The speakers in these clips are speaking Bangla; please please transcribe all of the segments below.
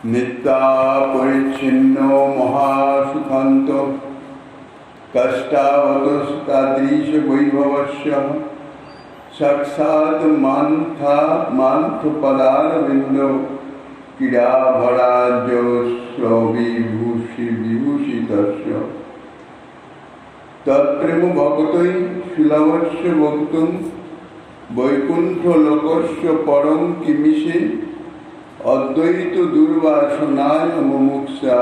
नित्या परिच्छिन्नो महासुखान्त कष्टावतस्तादृश वैभवस्य साक्षात् मान्थपदारविन्दो क्रीडाभराज्यस्य विभूषितस्य तत्प्रेम भगतै सुलभस्य वक्तुं वैकुण्ठलोकस्य परं किमिषे अद्वैत दुर्वासनाय मुमुक्षा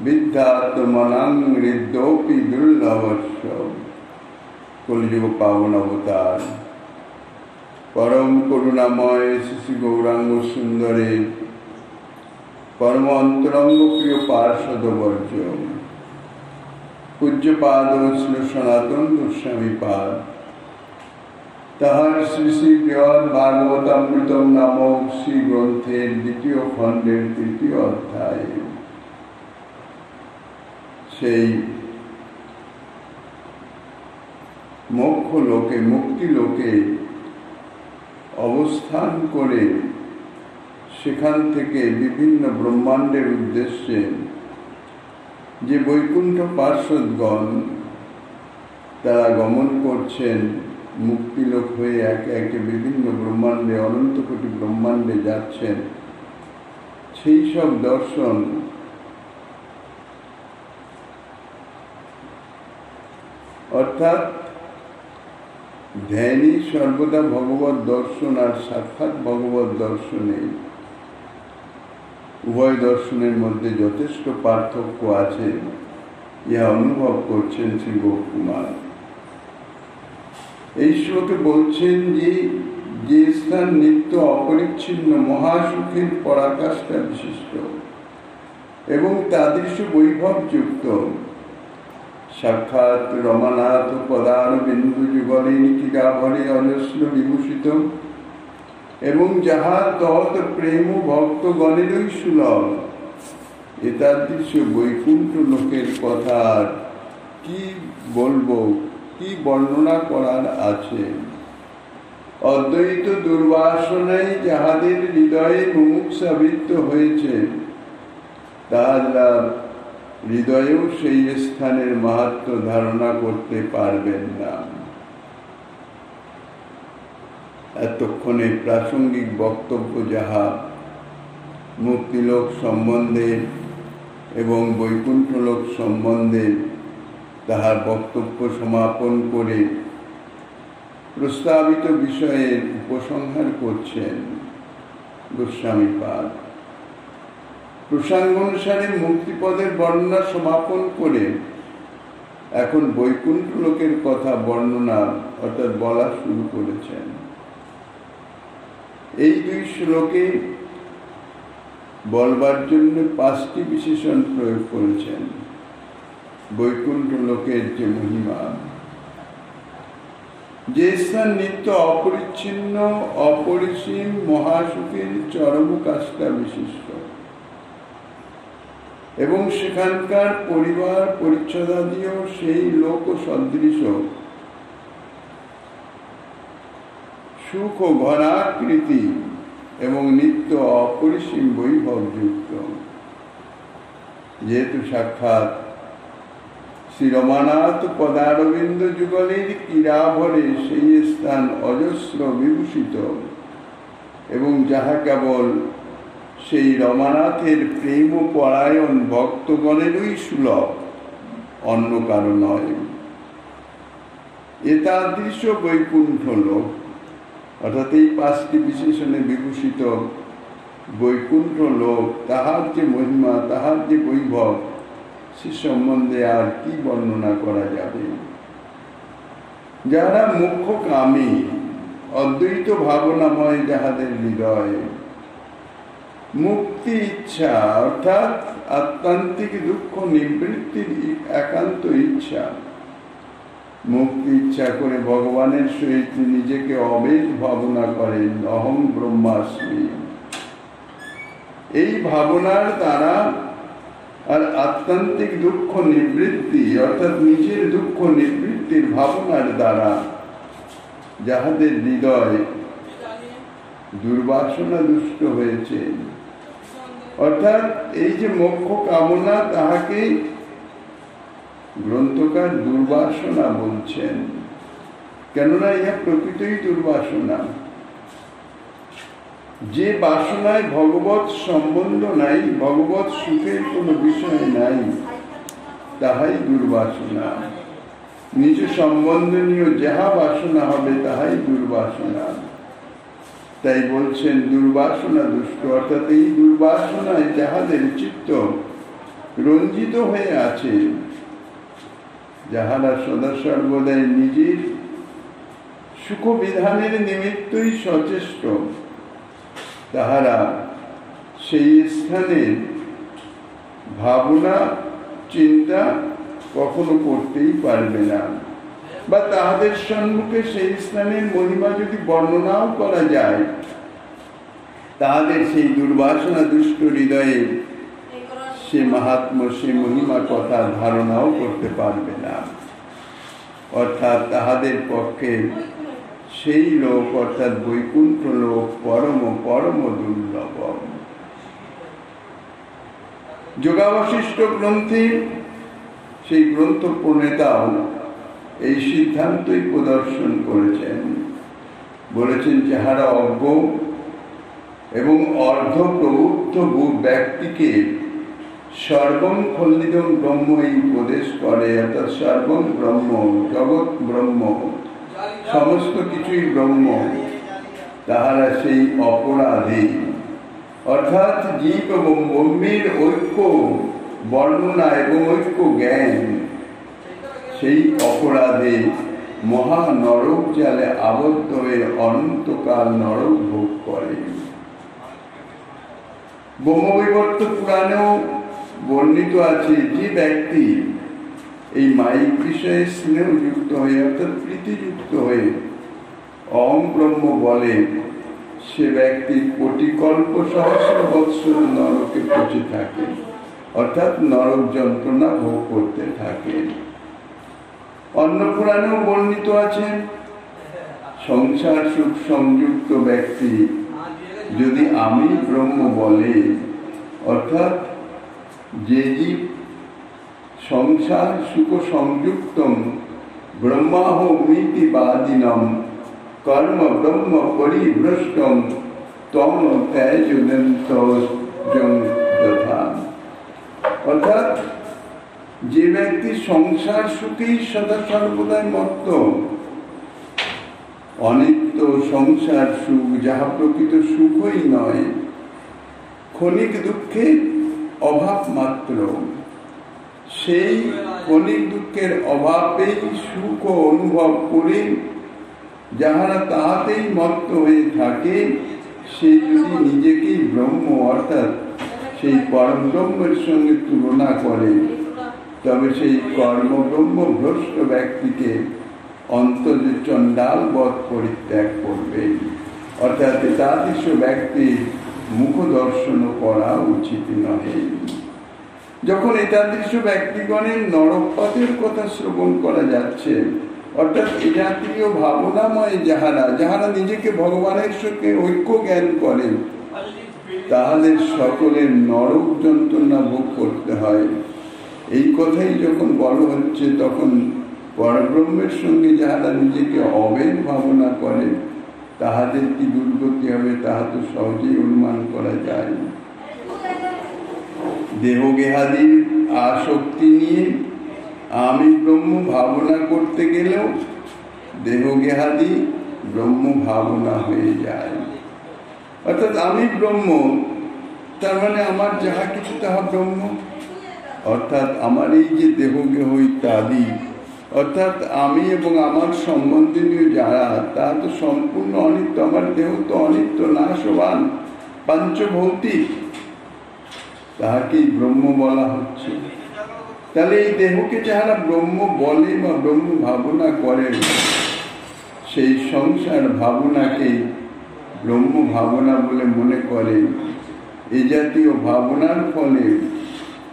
विद्यात्मनां हृदयोऽपि दुर्लभस्य। कलियुग पावन अवतार परम करुणामय श्री गौरांग सुंदरे परम अंतरंग प्रिय पार्षद वर्ज्य पूज्यपाद श्री सनातन गोस्वामी पाद তাহার শ্রী শ্রী বৃহৎ ভাগবতামৃতম নামক শ্রী গ্রন্থের দ্বিতীয় খণ্ডের তৃতীয় অধ্যায় সেই মোক্ষ লোকে মুক্তি লোকে অবস্থান করে সেখান থেকে বিভিন্ন ব্রহ্মাণ্ডের উদ্দেশ্যে যে বৈকুণ্ঠ পার্ষদগণ তারা গমন করছেন, মুক্তিলোক হয়ে একে একে বিভিন্ন ব্রহ্মাণ্ডে অনন্ত কোটি ব্রহ্মাণ্ডে যাচ্ছেন, সেই সব দর্শন অর্থাৎ ধ্যানই সর্বদা ভগবত দর্শন আর সাক্ষাৎ ভগবত দর্শনে উভয় দর্শনের মধ্যে যথেষ্ট পার্থক্য আছে, ইহা অনুভব করছেন শ্রী গৌরকুমার। এই শ্লোকে বলছেন যে স্থান নিত্য অপরিচ্ছিন্ন মহাসুখের পরাকাষ্ঠা বিশিষ্ট এবং তাদৃশ বৈভব যুক্ত সাক্ষাৎ রমানাথ পদার বিন্দু যুগলে নিকিরাভরে অজস্র বিভূষিত এবং যাহার তহত প্রেম ভক্তগণেরই সুলভ এতাদৃশ বৈকুণ্ঠ লোকের কথা কি বলবো, কি বর্ণনা করার আছে। অদ্বৈত দুর্বাসনায় যাহাদের হৃদয়ে মুমুক্ষাবৃত্ত হয়েছে তাহারা হৃদয়েও সেই স্থানের মাহাত্ম্য ধারণা করতে পারবেন না। এতক্ষণে প্রাসঙ্গিক বক্তব্য যাহা মুক্তিলোক সম্বন্ধে এবং বৈকুণ্ঠলোক সম্বন্ধে তাহার বক্তব্য সমাপন করে প্রস্তাবিত বিষয়ের উপসংহার করছেন গোস্বামীপাদ। প্রসঙ্গানুসারে মুক্তিপদের বর্ণনা সমাপন করে এখন বৈকুণ্ঠ লোকের কথা বর্ণনা অর্থাৎ বলা শুরু করেছেন। এই দুই শ্লোকে বলবার জন্য 5টি বিশেষণ প্রয়োগ করেছেন। বৈকুণ্ঠ লোকের যে মহিমা, যে স্থান নিত্য অপরিচ্ছিন্ন অপরিসীম মহাসুখের চরম কাষ্ঠা বিশিষ্ট এবং সেখানকার পরিবার পরিচ্ছদাদিও সেই লোক সদৃশ সুখ ও ঘনাকৃতি এবং নিত্য অপরিসীম বৈভব যুক্ত। যেহেতু সাক্ষাৎ শ্রী রমানাথ পদারবিন্দ যুগলের ক্রীড়াভরে সেই স্থান অজস্র বিভূষিত এবং যাহা কেবল সেই রমানাথের প্রেম পরায়ণ ভক্তগণেরই সুলভ, অন্য কারো নয়। এতাদৃশ বৈকুণ্ঠ লোক অর্থাৎ এই 5টি বিশেষণে বিভূষিত বৈকুণ্ঠ লোক, তাহার যে মহিমা, তাহার যে বৈভব, সে সম্বন্ধে আর কি বর্ণনা করা যাবে। যারা মুখ্যকামী অদ্বৈত ভাবনাময় যাহাদের হৃদয়, মুক্তি ইচ্ছা অর্থাৎ আত্মান্তিক দুঃখ নিবৃত্তির একান্ত ইচ্ছা, মুক্তি ইচ্ছা করে ভগবানের সহিত নিজেকে অভেদ ভাবনা করেন, অহং ব্রহ্মাস্মি, এই ভাবনার দ্বারা আর আত্মান্তিক দুঃখ নিবৃত্তি অর্থাৎ নিজের দুঃখ নিবৃত্তির ভাবনার দ্বারা যাহাদের হৃদয় দুর্বাসনা দুষ্ট হয়েছে অর্থাৎ এই যে মোক্ষ কামনা, তাহাকে গ্রন্থকার দুর্বাসনা বলছেন। কেননা ইহা প্রকৃতই দুর্বাসনা। যে বাসনায় ভগবৎ সম্বন্ধ নাই, ভগবৎ সুখের কোনো বিষয় নাই, তাহাই দুর্বাসনা। নিজ সম্বন্ধনীয় যাহা বাসনা হবে তাহাই দুর্বাসনা। তাই বলছেন দুর্বাসনা দুষ্ট, অর্থাৎ এই দুর্বাসনায় যাহাদের চিত্ত রঞ্জিত হয়ে আছে, যাহারা সদা সর্বদাই নিজের সুখ বিধানের নিমিত্তই সচেষ্ট, তাহারা সেই স্থানে ভাবনা চিন্তা কখনো করতেই পারবে না, বা তাহাদের সম্মুখে সেই স্থানের মহিমা যদি বর্ণনাও করা যায়, তাহাদের সেই দুর্বাসনা দুষ্ট হৃদয়ে সে মাহাত্ম্য, সে মহিমা কথা ধারণাও করতে পারবে না। অর্থাৎ তাহাদের পক্ষে সেই লোক, অর্থাৎ বৈকুণ্ঠ লোক পরম পরম দুর্লভ। যোগাবশিষ্ট গ্রন্থে সেই গ্রন্থ প্রণেতাও এই সিদ্ধান্তই প্রদর্শন করেছেন। বলেছেন যাহারা অজ্ঞ এবং অর্ধ প্রবুদ্ধ ব্যক্তিকে সর্বম খণ্ডিতম ব্রহ্ম এই উপদেশ করে, অর্থাৎ সর্বম ব্রহ্ম, জগৎ ব্রহ্ম, সমস্ত কিছুই ব্রহ্ম, তাহারা সেই অপরাধী, অর্থাৎ জীব এবং ব্রহ্মের ঐক্য বর্ণনা এবং ঐক্য জ্ঞান, সেই অপরাধে মহা নরক জালে আবদ্ধ হয়ে অনন্তকাল নরক ভোগ করে। ব্রহ্মবৈবর্ত পুরাণেও বর্ণিত আছে, যে ব্যক্তি এই মায়িক বিষয়ে স্নেহযুক্ত হয়ে, অর্থাৎ প্রীতিযুক্ত হয়ে অহং ব্রহ্ম বলে, সে ব্যক্তি কোটি কল্প সহস্র বৎসর নরকে পচে থাকে, অর্থাৎ নরক যন্ত্রণা ভোগ করতে থাকে। অন্য পুরাণেও বর্ণিত আছে, সংসার সুখ সংযুক্ত ব্যক্তি যদি আমি ব্রহ্ম বলে, অর্থাৎ যে জীব সংসার সুখ সংযুক্তম ব্রহ্মাহ মিতিবাদিনম কর্ম ব্রহ্ম পরিভ্রষ্টম তম ত্যাজদন্তং যথা, অর্থাৎ যে ব্যক্তি সংসার সুখেই সদা সর্বদাই মত্ত, অনিত্য সংসার সুখ যাহা প্রকৃত সুখই নয়, ক্ষণিক দুঃখের অভাব মাত্র, সেই ক্ষণিক দুঃখের অভাবেই সুখ অনুভব করে যাহারা তাহাতেই মত্ত হয়ে থাকে, সে যদি নিজেকেই ব্রহ্ম, অর্থাৎ সেই পরম ব্রহ্মের সঙ্গে তুলনা করে, তবে সেই কর্মব্রহ্ম ভ্রষ্ট ব্যক্তিকে অন্তরে চণ্ডাল বধ পরিত্যাগ করবে। অর্থাৎ তাদৃশ ব্যক্তির মুখ দর্শন করা উচিত নহে। যখন এতাদৃশ ব্যক্তিগণের নরকপথের কথা শ্রবণ করা যাচ্ছে, অর্থাৎ এ জাতীয় ভাবনাময় যাহারা নিজেকে ভগবানের সঙ্গে ঐক্য জ্ঞান করেন, তাহাদের সকলের নরক যন্ত্রণা ভোগ করতে হয়, এই কথাই যখন বলা হচ্ছে, তখন পরব্রহ্মের সঙ্গে যাহারা নিজেকে অভেদ ভাবনা করে, তাহাদের কি দুর্গতি হবে তাহা তো সহজেই অনুমান করা যায়। দেহগেহাদির আসক্তি নিয়ে আমি ব্রহ্ম ভাবনা করতে গেলেও দেহগেহাদি ব্রহ্ম ভাবনা হয়ে যায়। অর্থাৎ আমি ব্রহ্ম, তার মানে আমার যাহা কিছু তাহা ব্রহ্ম, অর্থাৎ আমার এই যে দেহগেহ ইত্যাদি, অর্থাৎ আমি এবং আমার সম্বন্ধীয় যারা, তাহা তো সম্পূর্ণ অনিত্য। আমার দেহ তো অনিত্য, নাশবান, পাঞ্চভৌতিক, তাহাকেই ব্রহ্ম বলা হচ্ছে। তাহলে এই দেহকে যাহারা ব্রহ্ম বলে বা ব্রহ্ম ভাবনা করে, সেই সংসার ভাবনাকেই ব্রহ্ম ভাবনা বলে মনে করে। এ জাতীয় ভাবনার ফলে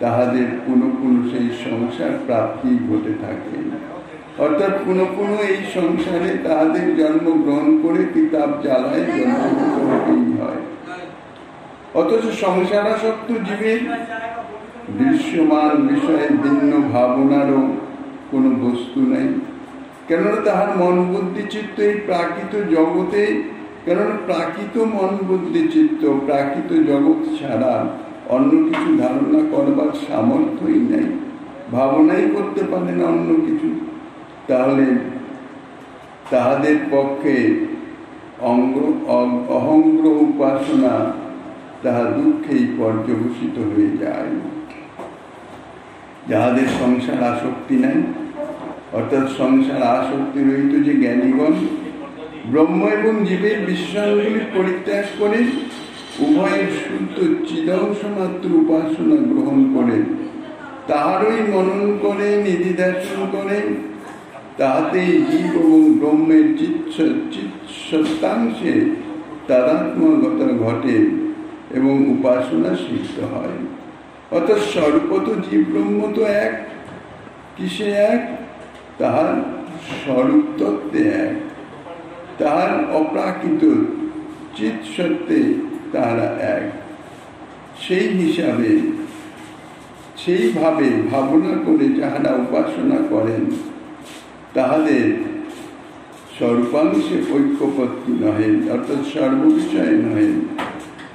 তাহাদের কোনো কোনো সেই সংসার প্রাপ্তি ঘটে থাকে, অর্থাৎ কোনো কোনো এই সংসারে তাহাদের জন্মগ্রহণ করে কিতাব জ্বালায় জন্মগ্রহণ হতেই হয়। অথচ সংসারাসক্ত জীবের দৃশ্যমান বিষয়ে ভিন্ন ভাবনারও কোনো বস্তু নেই। কেননা তাহার মন বুদ্ধি চিত্ত এই প্রাকৃত জগতে, কেননা প্রাকৃত মন বুদ্ধি চিত্ত প্রাকৃত জগৎ ছাড়া অন্য কিছু ধারণা করবার সামর্থ্যই নেই, ভাবনাই করতে পারে না অন্য কিছু। তাহলে তাহাদের পক্ষে অহংগ্র উপাসনা তাহা দুঃখেই পর্যবসিত হয়ে যায়। যাহাদের সংসার আসক্তি নাই, অর্থাৎ সংসার আসক্তি রহিত যে জ্ঞানীগণ ব্রহ্ম এবং জীবের বিশ্বাসগুলি পরিত্যাগ করে উভয়ের শুদ্ধ চিদংশ মাত্র উপাসনা গ্রহণ করে তাহারই মনন করে নিধিধ্যাসন করে, তাহাতেই জীব এবং ব্রহ্মের চিৎসত্তাংশে তাদাত্মকতা ঘটে এবং উপাসনা সিদ্ধ হয়। অর্থাৎ স্বরূপত জীব ব্রহ্ম তো এক। কিসে এক? তাহার স্বরূপ তত্ত্বে এক, তাহার অপ্রাকৃত চিৎ সত্ত্বে তাহারা এক। সেই হিসাবে সেইভাবে ভাবনা করে যাহারা উপাসনা করেন তাহাদের সর্বাংশে ঐক্যপত্তি নহে, অর্থাৎ সর্ববিষয়ে নহে।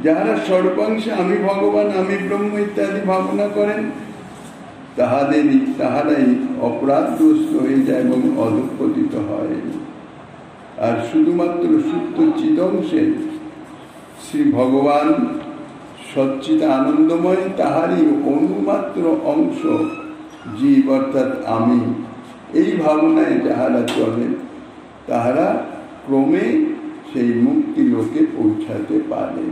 যাহারা সর্বাংশে আমি ভগবান, আমি ব্রহ্ম ইত্যাদি ভাবনা করেন তাহারাই অপরাধগ্রস্ত হয়ে যায় এবং অধঃপতিত হয়। আর শুধুমাত্র শুদ্ধ চিদংশে শ্রী ভগবান সচ্চিত আনন্দময়, তাহারই অনুমাত্র অংশ জীব অর্থাৎ আমি, এই ভাবনায় যাহারা চলে তাহারা ক্রমে সেই মুক্তি লোকে পৌঁছাতে পারেন।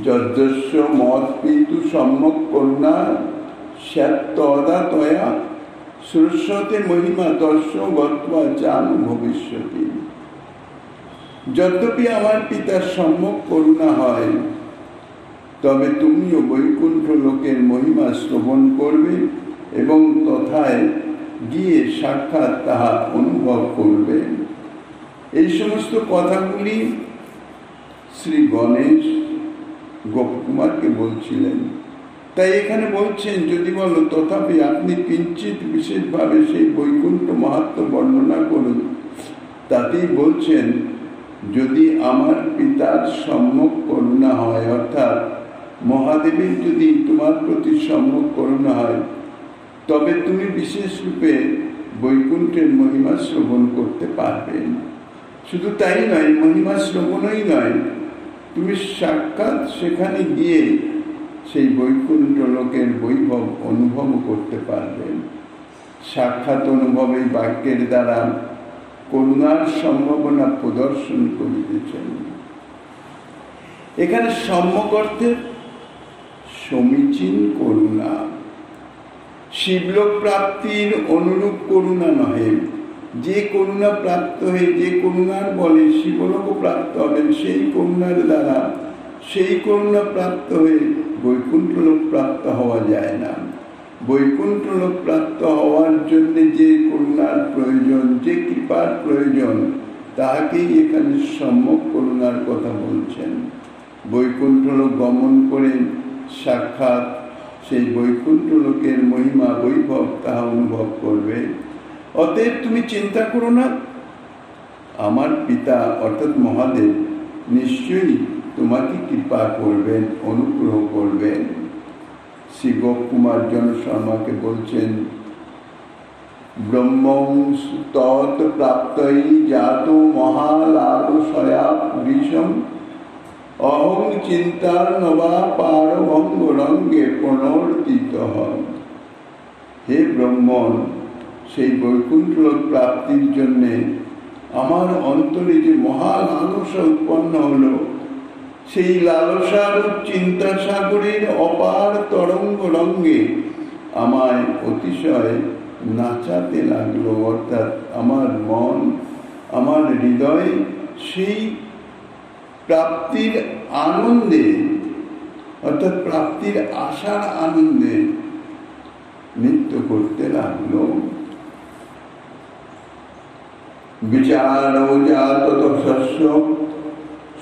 যদ্যস্য মত পিতু সম্যক করুণা স্যাত্তদা তয়া শ্রুষ্যতে মহিমা তস্য গত্বা জানু ভবিষ্যতি। যদ্যপি আমার পিতার সম্যক করুণা হয়, তবে তুমিও বৈকুণ্ঠ লোকের মহিমা শ্রবণ করবে এবং তথায় গিয়ে সাক্ষাৎ তাহা অনুভব করবে। এই সমস্ত কথাগুলি শ্রী গণেশ গোপকুমারকে বলছিলেন। তাই এখানে বলছেন, যদি বলো তথাপি আপনি কিঞ্চিত বিশেষভাবে সেই বৈকুণ্ঠ মাহাত্ম্য বর্ণনা করুন। তাতেই বলছেন, যদি আমার পিতার সম্যক করুণা হয়, অর্থাৎ মহাদেবের যদি তোমার প্রতি সম্যক করুণা হয়, তবে তুমি বিশেষ রূপে বৈকুণ্ঠের মহিমা শ্রবণ করতে পারবে। শুধু তাই নয়, মহিমা শ্রবণই নয়, তুমি সাক্ষাৎ সেখানে গিয়ে সেই বৈকুণ্ঠ লোকের বৈভব অনুভব করতে পারবে। সাক্ষাৎ অনুভবে বাক্যের দ্বারা করুণার সম্ভাবনা প্রদর্শন করিতেছেন। এখানে সম্যক অর্থে সমীচীন করুণা, শিবলোক প্রাপ্তির অনুরূপ করুণা নহে। যে করুণা প্রাপ্ত হয়ে, যে করুণার বলে শিবলোক প্রাপ্ত হবেন, সেই করুণার দ্বারা, সেই করুণা প্রাপ্ত হয়ে বৈকুণ্ঠ লোক প্রাপ্ত হওয়া যায় না। বৈকুণ্ঠ লোক প্রাপ্ত হওয়ার জন্য যে করুণার প্রয়োজন, যে কৃপার প্রয়োজন, তাহাকেই এখানে সম্যক করুণার কথা বলছেন। বৈকুণ্ঠ লোক গমন করে সাক্ষাৎ সেই বৈকুণ্ঠ লোকের মহিমা বৈভব তাহা অনুভব করবে। অতএব তুমি চিন্তা করো না, আমার পিতা অর্থাৎ মহাদেব নিশ্চয়ই তোমাকে কৃপা করবেন, অনুগ্রহ করবেন। শ্রী গোপকুমার জন শর্মাকে বলছেন, ব্রহ্মং তৎ প্রাপ্তই জাত মহালালসয়া পুরীশম অহং চিন্তার নবা পারভঙ্গ রঙ্গে পুনর্তিত হন। হে ব্রহ্মণ, সেই বৈকুণ্ঠ লোক প্রাপ্তির জন্যে আমার অন্তরে যে মহা লালসা উৎপন্ন হলো, সেই লালসার চিন্তা সাগরের অপার তরঙ্গ রঙ্গে আমায় অতিশয় নাচাতে লাগলো। অর্থাৎ আমার মন, আমার হৃদয় সেই প্রাপ্তির আনন্দে, অর্থাৎ প্রাপ্তির আশার আনন্দে নৃত্য করতে লাগলো। বিচারো জাত শস্য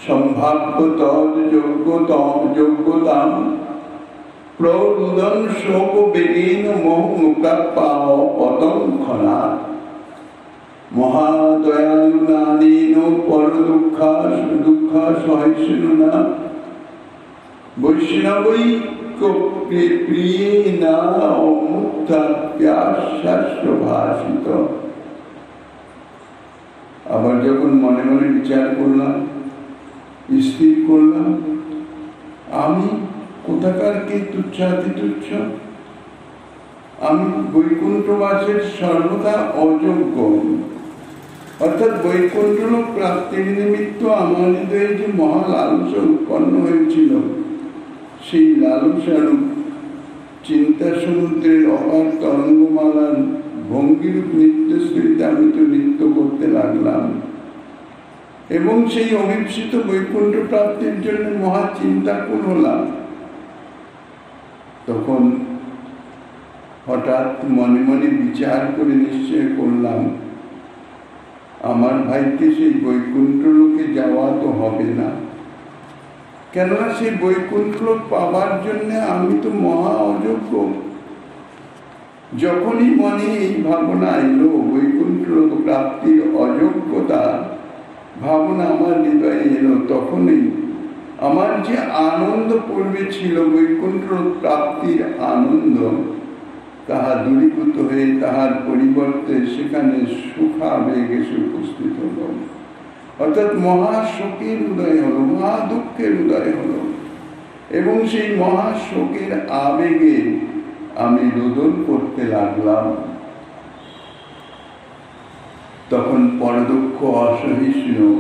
সম্ভাব্য যোগ্যতাম প্ররুদন শোক বেগেন মোহমুক্তাপাও পতঙ্খনা মহাদয়ালু নানেন পর দুঃখা সহিষ্ণুনা বৈষ্ণবৈক প্রিয়েনা মুক্তাপ্যাশ্বাস্যভাষিত। আবার যখন মনে মনে বিচার করলাম, স্থির করলাম, আমি কোথাকার কে তুচ্ছাতি তুচ্ছ, আমি বৈকুণ্ঠবাসের সর্বদা অযোগ্য। অর্থাৎ বৈকুণ্ঠ প্রাপ্তির নিমিত্ত আমার হৃদয়ে যে মহা লালসা উৎপন্ন হয়েছিল, সেই লালসারূপ চিন্তা সমুদ্রের অপার তরঙ্গমালার ভঙ্গিরূপ নিত্যশ্রীতে আমি তো নৃত্য করতে লাগলাম এবং সেই অভিপ্সিত বৈকুণ্ঠ প্রাপ্তির জন্য মহা চিন্তাকুল হলাম। তখন হঠাৎ মনে মনে বিচার করে নিশ্চয় করলাম, আমার ভাইকে সেই বৈকুণ্ঠ লোকে যাওয়া তো হবে না, কেননা সেই বৈকুণ্ঠ লোক পাবার জন্য আমি তো মহা অযোগ্য। যখনই মনে এই ভাবনা এলো বৈকুণ্ঠ লোক প্রাপ্তির অযোগ্যতা ভাবনা আমার হৃদয়ে এলো, তখনই আমার যে আনন্দ পূর্বে ছিল বৈকুণ্ঠ প্রাপ্তির আনন্দ, তাহা দূরীভূত হয়ে তাহার পরিবর্তে সেখানে সুখাবেগ এসে উপস্থিত হলো। অর্থাৎ মহা শোকের উদয় হলো, মহা দুঃখের উদয় হলো এবং সেই মহা শোকের আবেগে আমি রোদন করতে লাগলাম। তখন পরদুঃখ অসহিষ্ণু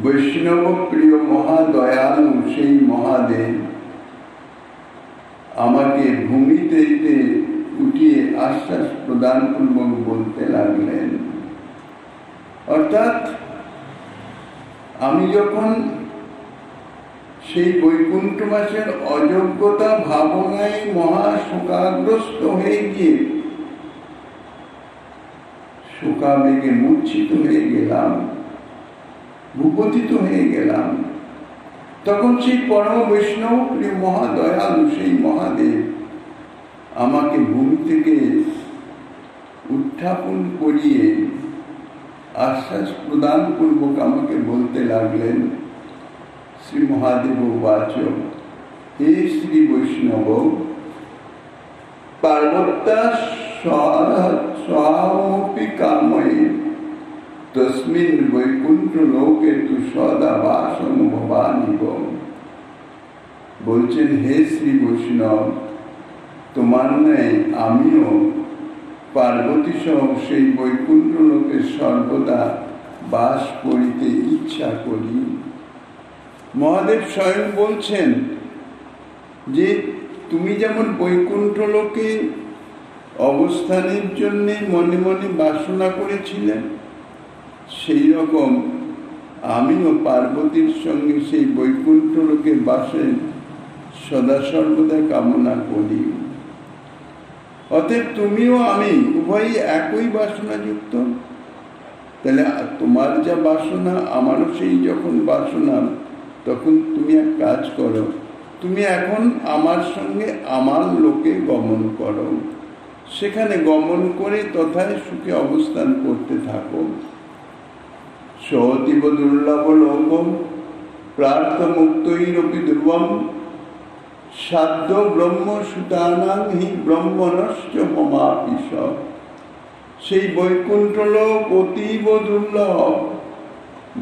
বৈষ্ণব প্রিয় মহাদয়ালু সেই মহাদেব আমাকে ভূমিতে উঠিয়ে আশ্বাস প্রদান পূর্বক বলতে লাগলেন, অর্থাৎ আমি যখন সেই বৈকুণ্ঠ মাসের অযোগ্যতা ভাবনায় মহা শোকাগ্রস্ত হয়ে গিয়ে শোকাবেগে মূর্ছিত হয়ে গেলাম, ভূপতিত হয়ে গেলাম, তখন সেই পরম বৈষ্ণব প্রিয় মহাদয়ালু সেই মহাদেব আমাকে ভূমি থেকে উত্থাপন করিয়ে আশ্বাস প্রদান পূর্বক আমাকে বলতে লাগলেন, শ্রী মহাদেব বাচ, হে শ্রী বৈষ্ণব, পার্বত্যা স্বপি কাময়ে তস্মিন বৈকুণ্ঠ লোকে তু সদা বাসম ভবানিব। বলছেন, হে শ্রী বৈষ্ণব, তোমার ন্যায় আমিও পার্বতী সহ সেই বৈকুণ্ঠ লোকে সর্বদা বাস করিতে ইচ্ছা করি। মহাদেব স্বয়ং বলছেন যে তুমি যেমন বৈকুণ্ঠ লোকে অবস্থানের জন্য মনে মনে বাসনা করেছিলে, সেই রকম আমিও পার্বতীর সঙ্গে সেই বৈকুণ্ঠ লোকে বাসে সদা সর্বদা কামনা করি। অতএব তুমিও আমি উভয়ই একই বাসনা যুক্ত। তাহলে তোমার যা বাসনা আমারও সেই যখন বাসনা, তখন তুমি এক কাজ করো, তুমি এখন আমার সঙ্গে আমার লোকে গমন করো, সেখানে গমন করে তথায় সুখে অবস্থান করতে থাকো। সতীব দুর্লভ লোকম প্রার্থ মুক্তৈরপি দুর্বম সাধ্য ব্রহ্ম সুতানাং হি ব্রহ্মণশ্চ মমাপিশ। সেই বৈকুণ্ঠ লোক অতীব দুর্লভ,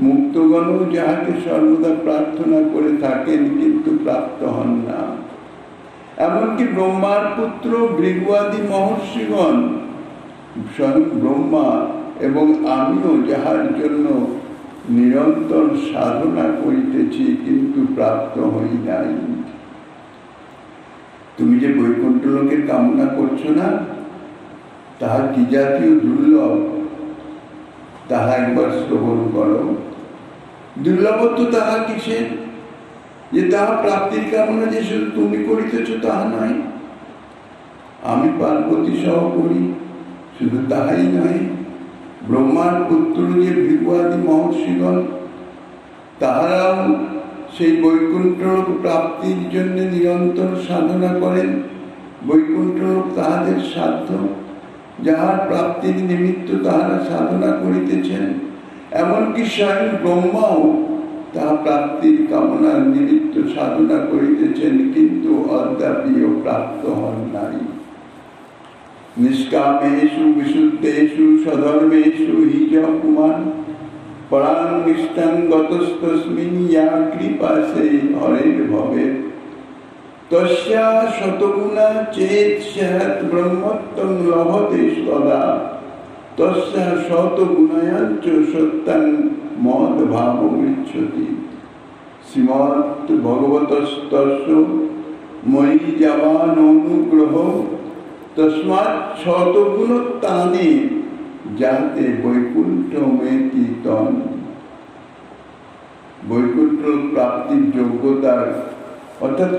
মুক্তগণ যাহাকে সর্বদা প্রার্থনা করে থাকেন কিন্তু প্রাপ্ত হন না। এমনকি ব্রহ্মার পুত্র ভৃগুয়াদি মহর্ষিগণ, স্বয়ং ব্রহ্মা এবং আমিও যাহার জন্য নিরন্তর সাধনা করিতেছি কিন্তু প্রাপ্ত হই নাই। তুমি যে বৈকুণ্ঠ লোকের কামনা করছো না, তাহা কি জাতীয় দুর্লভ তাহা একবার শ্রবণ করো। দুর্লভত্ব তাহা কিসের? যে তাহা প্রাপ্তির কামনা যে শুধু তুমি করিতেছ তাহা নয়, আমি পার্বতী সহ করি, শুধু তাহাই নয়, ব্রহ্মার পুত্র যে ভৃগুয়াদি মহর্ষিগণ তাহারাও সেই বৈকুণ্ঠ লোক প্রাপ্তির জন্য নিরন্তর সাধনা করেন। বৈকুণ্ঠ লোক তাহাদের সাধ্য, যাহার প্রাপ্তির নিমিত্ত তাহারা সাধনা করিতেছেন। এমনকি স্বয়ং ব্রহ্মাও তাহা প্রাপ্তির কামনার নিমিত্ত সাধনা করিতেছেন, কিন্তু অদ্যাপিও প্রাপ্ত হন নাই। নিষ্কামেষু বিশুদ্ধেষু স্বধর্মেষু হি কুমার পরাং নিষ্টাং গতস্তস্মিন ইয়া কৃপা সেই হরের ভবে তস্যা শতগুণা চেত স্যাৎ ব্রহ্মত্বং লভতে সদা তস্যা শতগুণায়াঞ্চ সত্যাং মদ ভাবমৃচ্ছতি। শ্রীমৎ ভগবতস্তস্য ময়ি যাবান অনুগ্রহ তস্মাৎ শতগুণোত্তানে যাতে বৈকুণ্ঠ মেতি তন। বৈকুণ্ঠ প্রাপ্তির যোগ্যতার অর্থাৎ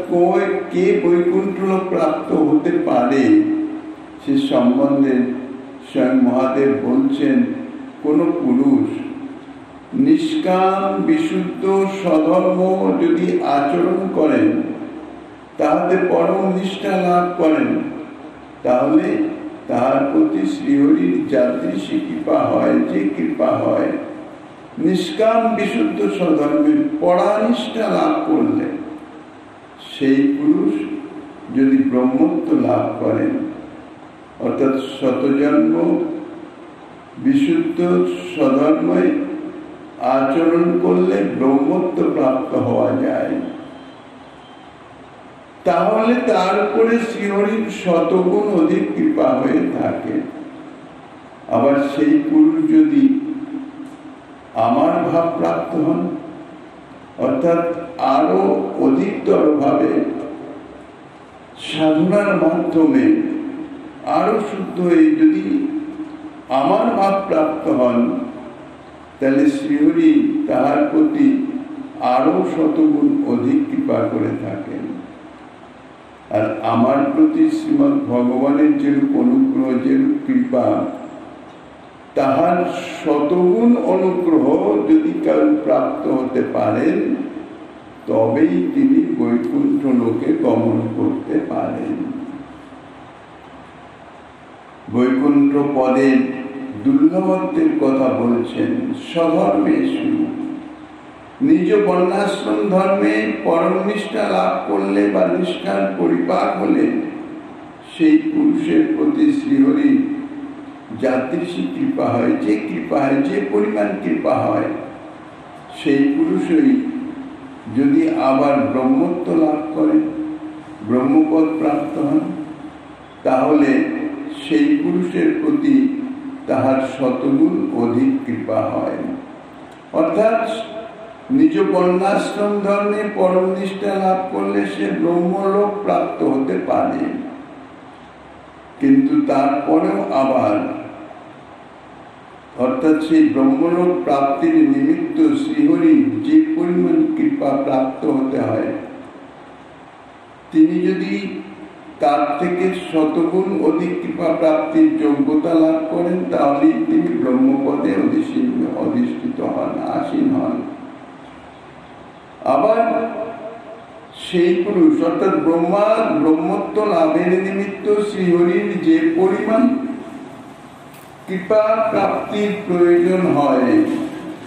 কে বৈকুণ্ঠ প্রাপ্ত হতে পারে সে সম্বন্ধে স্বয়ং মহাদেব বলছেন, কোন পুরুষ নিষ্কাম বিশুদ্ধ স্বধর্ম যদি আচরণ করেন, তাহাতে পরম নিষ্ঠা লাভ করেন, তাহলে তাহার প্রতি শ্রীহরির যাদৃশী কৃপা হয়, যে কৃপা হয় নিষ্কাম বিশুদ্ধ স্বধর্মের পরানিষ্ঠা লাভ করলে, সেই পুরুষ যদি ব্রহ্মত্ব লাভ করেন, অর্থাৎ শতজন্ম বিশুদ্ধ স্বধর্মে আচরণ করলে ব্রহ্মত্ব প্রাপ্ত হওয়া যায়, তাহলে তার উপরে শ্রীহরির শতগুণ অধিক কৃপা হয়ে থাকে। আবার সেই পুরুষ যদি আমার ভাব প্রাপ্ত হন, অর্থাৎ আরো অধিকতর ভাবে সাধনার মাধ্যমে আরো শুদ্ধ হয়ে যদি আমার ভাব প্রাপ্ত হন, তাহলে শ্রীহরি তাহার প্রতি আরো শতগুণ অধিক কৃপা করে থাকেন। আর আমার প্রতি শ্রীমৎ ভগবানের যেরূপ অনুগ্রহ, যেরূপ কৃপা, তাহার শতগুণ অনুগ্রহ যদি কেউ প্রাপ্ত হতে পারেন, তবেই তিনি বৈকুণ্ঠ লোকে গমন করতে পারেন। বৈকুণ্ঠ পদের দুর্লভত্বের কথা বলছেন। স্বধর্মেষু, নিজ বর্ণাশ্রম ধর্মে পরম নিষ্ঠা লাভ করলে বা নিষ্ঠার পরিপাক হলে সেই পুরুষের প্রতি শ্রীহরি যাদৃশী কৃপা হয়, যে কৃপা হয়, যে পরিমাণ কৃপা হয়, সেই পুরুষই যদি আবার ব্রহ্মত্ব লাভ করে, ব্রহ্মপদ প্রাপ্ত হন, তাহলে সেই পুরুষের প্রতি তাহার শতগুণ অধিক কৃপা হয়। অর্থাৎ নিজ বর্ণাশ্রম ধর্মে পরম নিষ্ঠা লাভ করলে সে ব্রহ্মলোক প্রাপ্ত হতে পারে, কিন্তু তারপরেও আবার অর্থাৎ সেই ব্রহ্মলোক প্রাপ্তির নিমিত্ত শ্রীহরি যে পরিমাণ কৃপা প্রাপ্ত হতে হয়, তিনি যদি তার থেকে শতগুণ অধিক কৃপা প্রাপ্তির যোগ্যতা লাভ করেন, তাহলে তিনি ব্রহ্মপদে অধিষ্ঠিত হন, আসীন হন। আবার সেই পুরুষ অর্থাৎ ব্রহ্মত্ব লাভের নিমিত্ত শ্রীহরির যে পরিমাণ কৃপা প্রাপ্তির প্রয়োজন হয়,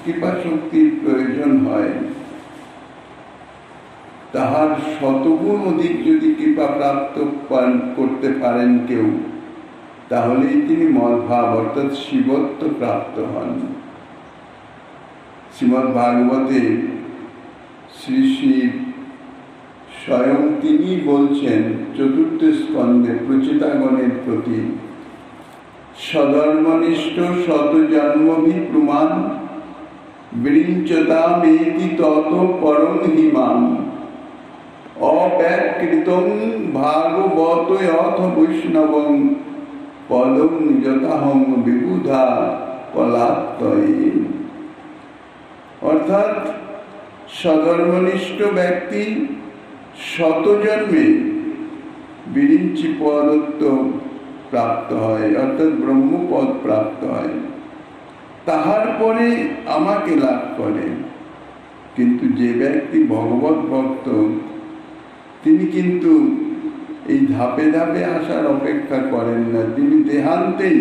কৃপা শক্তির প্রয়োজন হয়, তাহার শতগুণ অধিক যদি কৃপা প্রাপ্ত করতে পারেন কেউ, তাহলেই তিনি মদভাব অর্থাৎ শিবত্ব প্রাপ্ত হন। শ্রীমদ্ ভাগবতে শ্রী শিব স্বয়ং তিনি বলছেন চতুর্থ স্কন্ধে প্রচেতাগণের প্রতি, সধর্মনিষ্ঠ শত জন্মভি প্রমাণ বৃঞ্চতামেতি তত পরম হিমাম অব্যাকৃতং ভাগবত অথ বৈষ্ণবং পদং যথাহং বিবুধা পলাত্তয়ে। অর্থাৎ সধর্মনিষ্ঠ ব্যক্তি শত জন্মে বিরিঞ্চি পদত্ব প্রাপ্ত হয়, অর্থাৎ ব্রহ্মপদ প্রাপ্ত হয়, তাহার পরে আমাকে লাভ করে। কিন্তু যে ব্যক্তি ভগবত ভক্ত তিনি কিন্তু এই ধাপে ধাপে আসার অপেক্ষা করেন না, তিনি দেহান্তেই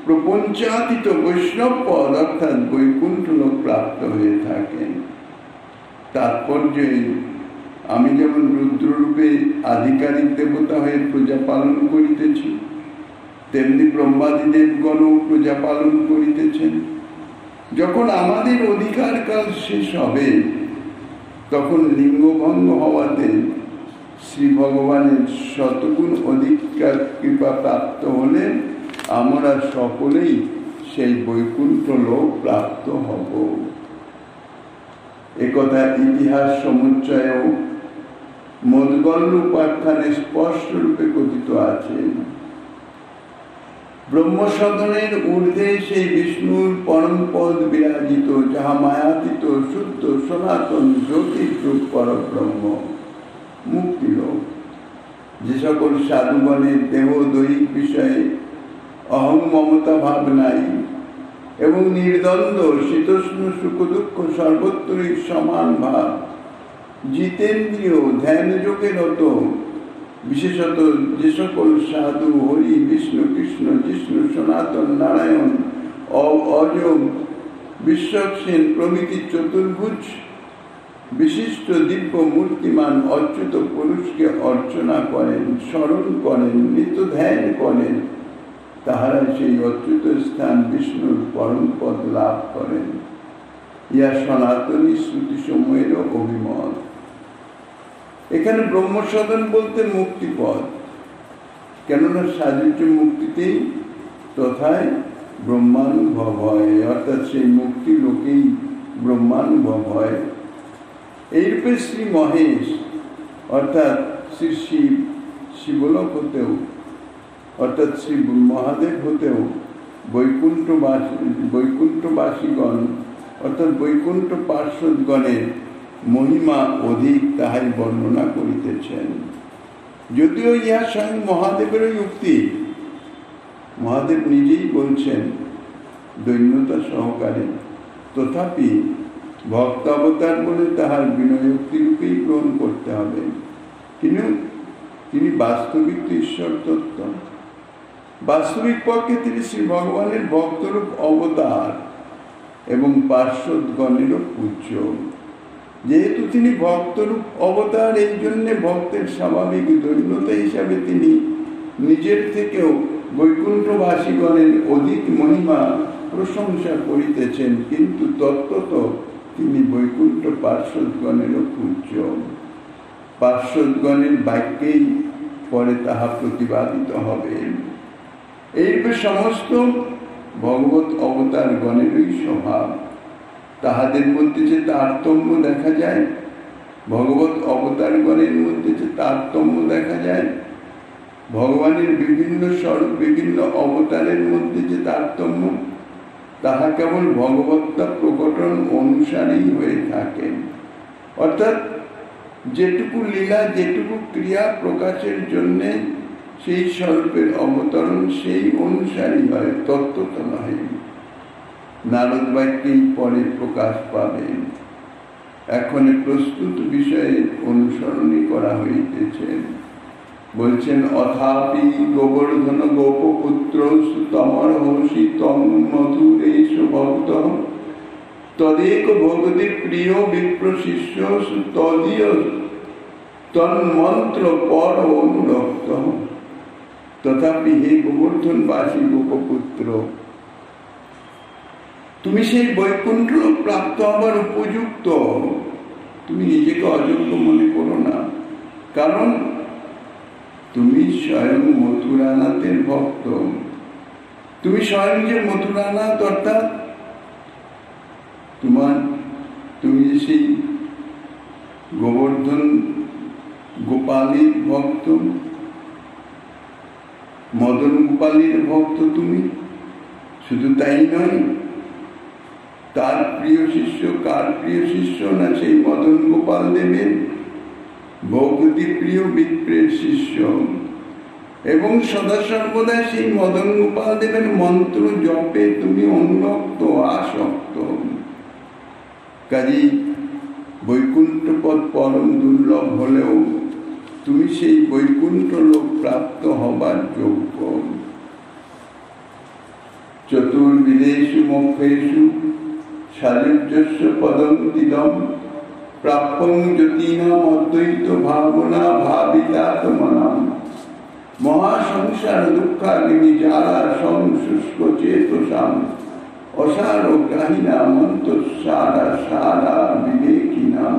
প্রপঞ্চাতীত বৈষ্ণব পদ অর্থাৎ বৈকুণ্ঠ লোক প্রাপ্ত হয়ে থাকেন। তাৎপর্য আমি যেমন রুদ্ররূপে আধিকারিক দেবতা হয়ে প্রজা পালন করিতেছি, তেমনি ব্রহ্মাদি দেবগণও প্রজা পালন করিতেছেন। যখন আমাদের অধিকার কাল শেষ হবে তখন লিঙ্গভঙ্গ হওয়াতে শ্রী ভগবানের শতগুণ অধিকার কৃপা প্রাপ্ত হলে আমরা সকলেই সেই বৈকুণ্ঠ লোক প্রাপ্ত হব। একথা ইতিহাস সমুচ্চয়েও মোদগল্য উপাখ্যানে স্পষ্ট রূপে কথিত আছে। ব্রহ্মসদনের ঊর্ধ্বে সেই বিষ্ণুর পরম পদ বিরাজিত, যাহা মায়াতীত শুদ্ধ সনাতন জ্যোতির্রূপ পরব্রহ্ম মুক্তিলোক। যে সকল সাধুগণের দেহ দৈহিক বিষয়ে অহং মমতা ভাব নাই এবং নির্দ্বন্দ্ব শীতোষ্ণ সুখ দুঃখ সর্বত্রই সমান ভাব, জিতেন্দ্রীয় ধ্যান যোগে রত, বিশেষত যে সকল সাধু হরি বিষ্ণু কৃষ্ণ জিষ্ণু সনাতন নারায়ণ অজ বিশ্বক্সেন প্রভৃতি চতুর্ভুজ বিশিষ্ট দিব্য মূর্তিমান অচ্যুত পুরুষকে অর্চনা করেন, স্মরণ করেন, নিত্য ধ্যান করেন, তাহারা সেই অচ্যুত স্থান বিষ্ণুর পরম পদ লাভ করেন। ইহা সনাতনী শ্রুতি সময়েরও অভিমত। এখানে ব্রহ্মসদন বলতে মুক্তিপদ, কেননা সাযুজ্য মুক্তিতেই তথায় ব্রহ্মানুভব হয়, অর্থাৎ সেই মুক্তি লোকেই ব্রহ্মানুভব হয়। এইরূপে শ্রী মহেশ অর্থাৎ শ্রী শিব শিবলোক হতেও অর্থাৎ শ্রী মহাদেব হতেও বৈকুণ্ঠবাসীগণ অর্থাৎ বৈকুণ্ঠ পার্শ্বদগণের মহিমা অধিক তাহাই বর্ণনা করিতেছেন। যদিও ইহা স্বয়ং মহাদেবেরই উক্তি, মহাদেব নিজেই বলছেন দৈন্যতা সহকারে, তথাপি ভক্তাবতার বলে তাহার বিনয়োক্তি রূপেই গ্রহণ করতে হবে। কিন্তু তিনি বাস্তবিক ঈশ্বর তত্ত্ব, বাস্তবিক পক্ষে তিনি শ্রী ভগবানের ভক্তরূপ অবতার এবং পার্শ্বদগণেরও পূজ্য। যেহেতু তিনি ভক্তরূপ অবতার, এই জন্যে ভক্তের স্বাভাবিক দৈন্যতা হিসাবে তিনি নিজের থেকেও বৈকুণ্ঠবাসীগণের অধিক মহিমা প্রশংসা করিতেছেন, কিন্তু তত্ত্বত তিনি বৈকুণ্ঠ পার্শ্বদগণেরও পূজ্য। পার্শ্বদগণের বাক্যেই পরে তাহা প্রতিপাদিত হবে। এইরূপে সমস্ত ভগবত অবতার গণেরই স্বভাব। তাহাদের মধ্যে যে তারতম্য দেখা যায়, ভগবত অবতার গণের মধ্যে যে তারতম্য দেখা যায়, ভগবানের বিভিন্ন স্বরূপ বিভিন্ন অবতারের মধ্যে যে তারতম্য, তাহা কেবল ভগবত্তা প্রকটন অনুসারেই হয়ে থাকে। অর্থাৎ যেটুকু লীলা যেটুকু ক্রিয়া প্রকাশের জন্য সেই স্বরূপের অবতরণ সেই অনুসারী হয়, তত্ত্বত নয়। নারদ বাক্যেই পরে প্রকাশ পাবে। এখন প্রস্তুত বিষয়ে অনুসরণই করা হইতেছে। বলছেন অথাপি গোবর্ধন গোপপুত্র তমর হসি তম মধুরেশ ভক্ত তদেক ভগতি প্রিয় বিপ্র শিষ্য তদীয় তন্মন্ত্র পর অনুরক্ত। তথাপি হে গোবর্ধনবাসী গোপপুত্র, তুমি সেই বৈকুণ্ঠ প্রাপ্ত হবার উপযুক্ত। তুমি নিজেকে অযোগ্য মনে করো না, কারণ তুমি স্বয়ং মথুরানাথের ভক্ত। তুমি স্বয়ং যে মথুরানাথ, অর্থাৎ তুমি সেই গোবর্ধন গোপালের ভক্ত, মদন গোপালের ভক্ত। তুমি শুধু তাই নয়, তার প্রিয় শিষ্য, কার প্রিয় শিষ্য না সেই মদন গোপাল দেবের ভগবতী প্রিয় বিপ্রের শিষ্য, এবং সদা সর্বদা সেই মদন গোপাল দেবের মন্ত্র জপে তুমি অনুরক্ত আসক্ত। কাজেই বৈকুণ্ঠ পদ পরম দুর্লভ হলেও তুমি সেই বৈকুণ্ঠ লোক প্রাপ্ত হবার যোগ্য। চতুর্বিদেষু মোক্ষেষু সাযুজ্যস্য পদং তিদম প্রাপ্যং জ্যোতিনাম অদ্বৈত ভাবনা ভাবিতাত্মনাম মহাসংসার দুঃখাগ্নি যারা সংশুষ্ক চেতসাম অসার গ্রাহিনাম অন্তঃসারা সারা বিবেকিনাম।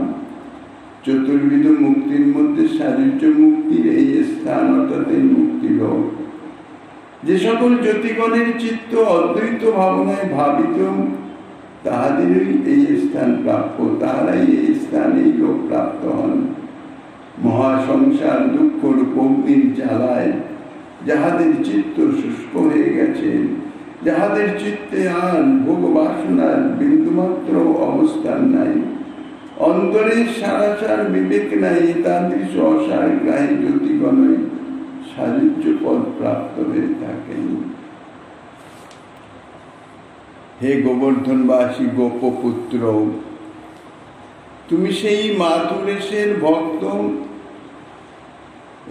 চতুর্বিধ মুক্তির মধ্যে সাযুজ্য মুক্তির এই স্থান, অর্থাৎ এই মুক্তিলোক। যে সকল জ্যোতিগণের চিত্ত অদ্বৈত ভাবনায় ভাবিত তাহাদেরই এই স্থান প্রাপ্য, তাহারাই এই স্থান, এই লোক প্রাপ্ত হন। মহাসংসার দুঃখ রূপ অগ্নির জ্বালায় যাহাদের চিত্ত শুষ্ক হয়ে গেছে, যাহাদের চিত্তে আর ভোগ বাসনার বিন্দুমাত্র অবস্থান নাই, অন্তরে সারাসার বিবেক নাই, তাদের অসার গ্রাহী জ্যোতিগণই সাযুজ্য পদ প্রাপ্ত হয়ে থাকেন। হে গোবর্ধনবাসী গোপপুত্র, তুমি সেই মাতুরেশের ভক্ত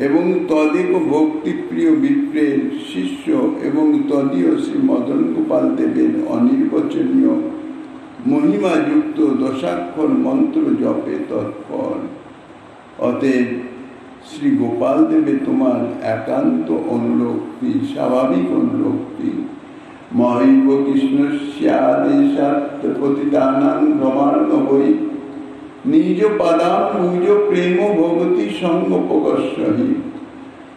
এবং তদেব ভক্তিপ্রিয় বিপ্রের শিষ্য এবং তদীয় শ্রী মদন গোপাল দেবের অনির্বচনীয় মহিমাযুক্ত দশাক্ষর মন্ত্র জপে তৎপর। অতএব শ্রী গোপাল দেবে তোমার একান্ত অনুরক্তি, স্বাভাবিক অনুরক্তি। মহৈব কৃষ্ণস্যাদেশাৎ পতিতানাং ভ্রমার্ণবৈ নিজ পাদাম নিজ প্রেম ভগতি সঙ্গোপকর্ষহি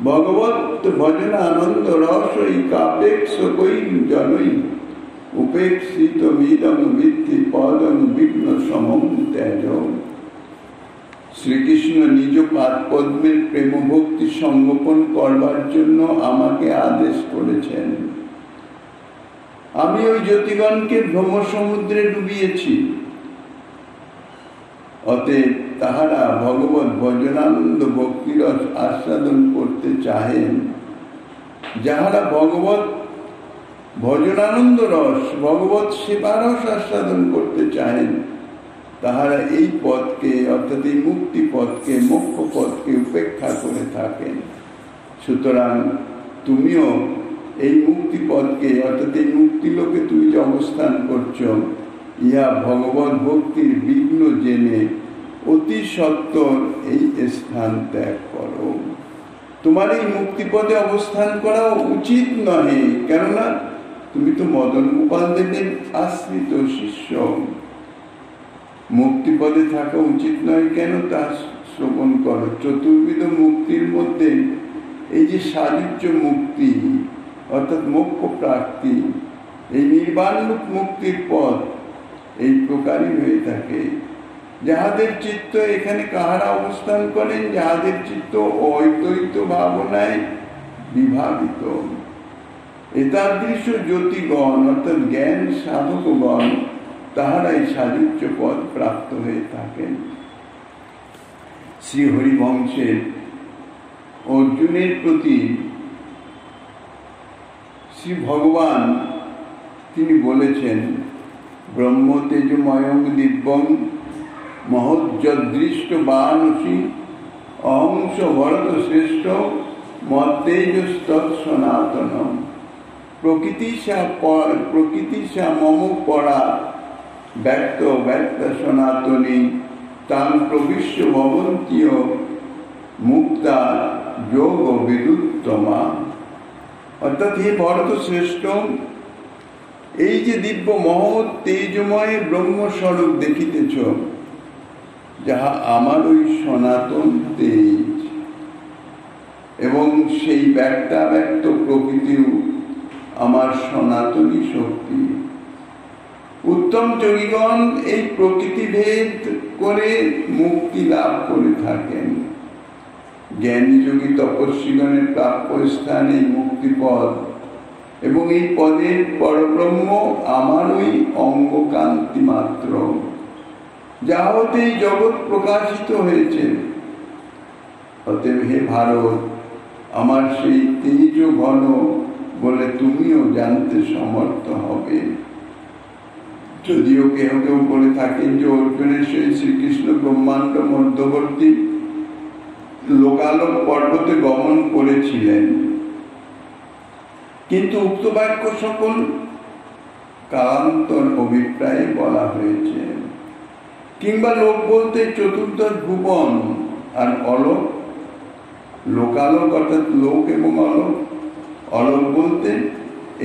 ভগবত ভজন আনন্দ রসই কাপেক্ষকৈ জনৈ উপেক্ষিত মিদং বিদ্ধি পদং বিঘ্ন সমং ত্যাজ। শ্রীকৃষ্ণ নিজ পাদ পদ্মের প্রেম ভক্তি সংগোপন করবার জন্য আমাকে আদেশ করেছেন। আমি ওই জ্যোতিগণকে ভ্রম সমুদ্রে ডুবিয়েছি। অতএব তাহারা ভগবত ভজনানন্দ ভক্তিরস আস্বাদন করতে চাহেন, যাহারা ভগবত ভজনানন্দ রস ভগবত সেবারস আস্বাদন করতে চাহেন, তাহারা এই পথকে, অর্থাৎ এই মুক্তি পথকে, মোক্ষ পথকে উপেক্ষা করে থাকেন। সুতরাং তুমিও এই মুক্তি পথকে, অর্থাৎ এই মুক্তিলোকে তুমি যে অবস্থান করছ, ইহা ভগবত ভক্তির বিঘ্ন জেনে অতি সত্বর এই স্থান ত্যাগ করো। তোমার এই মুক্তিপদে অবস্থান করা উচিত নহে, কেননা তুমি তো মদন গোপাল দেবের আশ্রিত শিষ্য। মুক্তিপদে থাকা উচিত নয় কেন, তা শ্রবণ করো। চতুর্বিধ মুক্তির মধ্যে এই যে সাযুজ্য মুক্তি, অর্থাৎ মোক্ষ প্রাপ্তি, এই নির্বাণ মুক্তির পথ এই প্রকারই হয়ে থাকে। যাহাদের চিত্ত এখানে কাহারা অবস্থান করেন, যাহাদের চিত্ত অদ্বৈত ভাবনায় বিভাবিত, এতাদৃশ জ্যোতিগণ অর্থাৎ জ্ঞান সাধকগণ, তাহারাই সাযুজ্য পদ প্রাপ্ত হয়ে থাকেন। শ্রী হরিবংশের অর্জুনের প্রতি শ্রী ভগবান তিনি বলেছেন, ব্রহ্ম তেজময়ং দিব্যং মহোজ্জদৃষ্ট বানসি অহংস ভরত শ্রেষ্ঠ মত্তেজস্তৎ সনাতনম প্রকৃতিশা মম পরা ব্যক্ত ব্যক্ত সনাতনী তাং প্রবিশ্য ভবন্তীয় মুক্তা যোগ বিদুত্তমা। অর্থাৎ হে ভরত শ্রেষ্ঠ, এই যে দিব্য মহৎ তেজময় ব্রহ্মস্বরূপ দেখিতেছ, যাহা আমার ওই সনাতন তেজ, এবং সেই ব্যক্তাব্যক্ত প্রকৃতিও আমার সনাতনী শক্তি। উত্তম যোগীগণ এই প্রকৃতি ভেদ করে মুক্তি লাভ করে থাকেন। জ্ঞানী যোগী তপস্বীগণের প্রাপ্য স্থান এই মুক্তিপদ, এবং এই পদের পরব্রহ্ম আমার ওই অঙ্গকান্তি মাত্র, যা হতে এই জগৎ প্রকাশিত হয়েছে। অতএব হে ভারত, আমার সেই তেজ ঘন বলে তুমিও জানতে সমর্থ হবে। যদিও কেউ কেউ বলে থাকেন যে অর্জুনের সহিত শ্রীকৃষ্ণ ব্রহ্মাণ্ড মধ্যবর্তী লোকালোক পর্বতে গমন করেছিলেন, কিন্তু উক্ত বাক্য সকল কালান্তর অভিপ্রায়ে বলা হয়েছে। কিংবা লোক বলতে চতুর্দশ ভুবন আর অলোক, লোকালোক অর্থাৎ লোক এবং অলোক, অলোক বলতে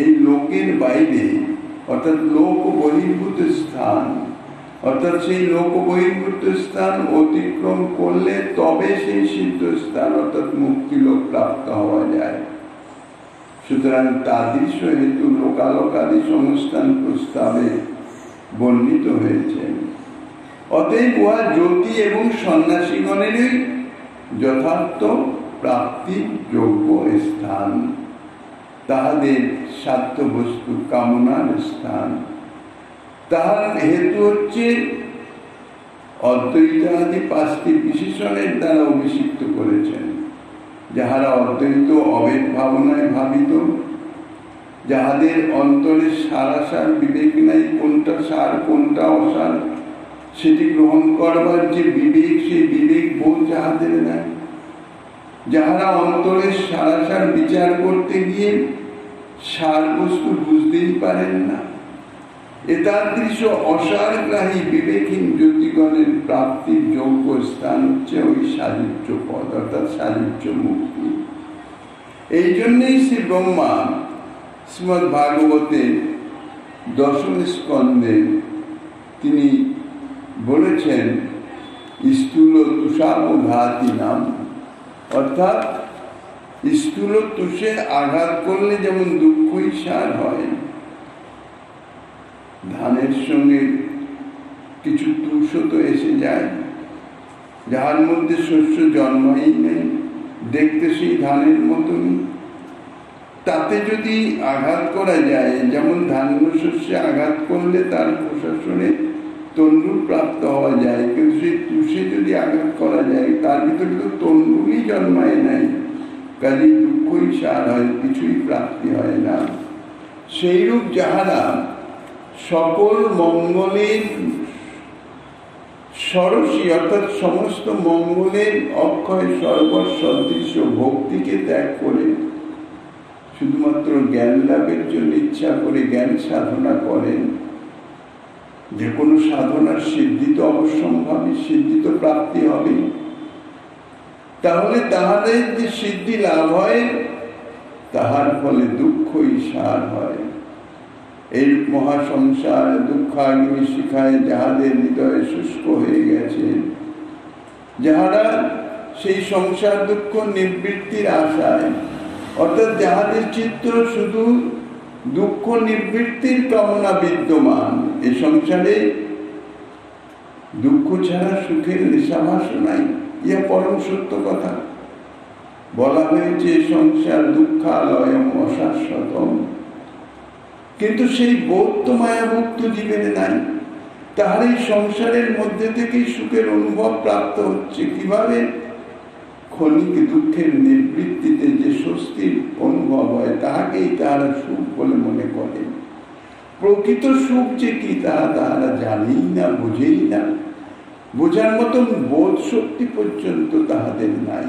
এই লোকের বাইরে অর্থাৎ লোক বহির্ভূত স্থান, অর্থাৎ সেই লোক বহির্ভূত স্থান অতিক্রম করলে তবে সেই সিদ্ধ স্থান অর্থাৎ মুক্তিলোক প্রাপ্ত হওয়া যায়। সুতরাং তাদৃশ হেতু লোকালোকাদি সংস্থান প্রস্তাবে বর্ণিত হয়েছে। অতএব উহা জ্যোতি এবং সন্ন্যাসীগণেরই যথার্থ প্রাপ্তির যোগ্য স্থান, তাহাদের সাধ্য বস্তু কামনার স্থান। তাহার হেতু হচ্ছে অদ্বৈতাদি 5টি বিশেষণের দ্বারা অভিষিক্ত করেছেন। যাহারা অদ্বৈত অভেদ ভাবনায় ভাবিত, যাহাদের অন্তরে সারাসার বিবেক নাই, কোনটা সার কোনটা অসার সেটি গ্রহণ করবার যে বিবেক, সেই বিবেক বোধ যাহাদের নাই, যাহারা অন্তরে সারাসার বিচার করতে গিয়ে সার বস্তু বুঝতেই পারেন না, এতাদৃশ অসারগ্রাহী বিবেকহীন জ্যোতিগণের প্রাপ্তির যোগ্য স্থান হচ্ছে ওই সাযুজ্য পদ অর্থাৎ সাযুজ্য মুক্তি। এই জন্যই শ্রী ব্রহ্মা শ্রীমদ্ ভাগবতে 10ম স্কন্ধে তিনি বলেছেন স্থূল তুষাবঘাতি নাম, অর্থাৎ স্থূল তুষে আঘাত করলে যেমন দুঃখই সার হয়, ধানের সঙ্গে কিছু তুষও তো এসে যায়, যাহার মধ্যে শস্য জন্মাই নেই, দেখতে সেই ধানের মতন, তাতে যদি আঘাত করা যায়, যেমন ধান্য শস্যে আঘাত করলে তার প্রশাসনে তন্ডুল প্রাপ্ত হওয়া যায়, কিন্তু সেই তুষে যদি আঘাত করা যায় তার ভিতরে তো তন্ডুলই জন্মায় নাই, কাজেই দুঃখই সার হয়, কিছুই প্রাপ্তি হয় না। সেইরূপ যাহারা সকল মঙ্গলের সরসী অর্থাৎ সমস্ত মঙ্গলের অক্ষয় সর্বসদৃশ ভক্তিকে ত্যাগ করে শুধুমাত্র জ্ঞান লাভের জন্য ইচ্ছা করে জ্ঞান সাধনা করেন, যে কোনো সাধনার সিদ্ধি তো অবশ্যম্ভাবী, সিদ্ধি তো প্রাপ্তি হবে, তাহলে তাহাদের যে সিদ্ধি লাভ হয় তাহার ফলে দুঃখই সার হয়। এই মহাসংসার দুঃখাগ্নি শিখায় যাহাদের হৃদয়ে শুষ্ক হয়ে গেছে, যাহারা সেই সংসার দুঃখ নিবৃত্তির আশায় অর্থাৎ যাহাদের চিত্র শুধু দুঃখ নিবৃত্তির কামনা বিদ্যমান, এ সংসারে দুঃখ ছাড়া সুখের নেশাভাস নাই, ইহা পরম সত্য কথা। বলা হয়েছে সংসার দুঃখালয়ম অশাশ্বতম, কিন্তু সেই বোধ তো মায়ামুক্ত জীবের নাই। তাহার এই সংসারের মধ্যে থেকেই সুখের অনুভব প্রাপ্ত হচ্ছে। কিভাবে? ক্ষণিক দুঃখের নিবৃত্তিতে যে স্বস্তির অনুভব হয় তাহাকেই তাহারা সুখ বলে মনে করে। প্রকৃত সুখ যে কি তাহারা জানেই না, বুঝেই না, বোঝার মতন বোধ শক্তি পর্যন্ত তাহাদের নাই।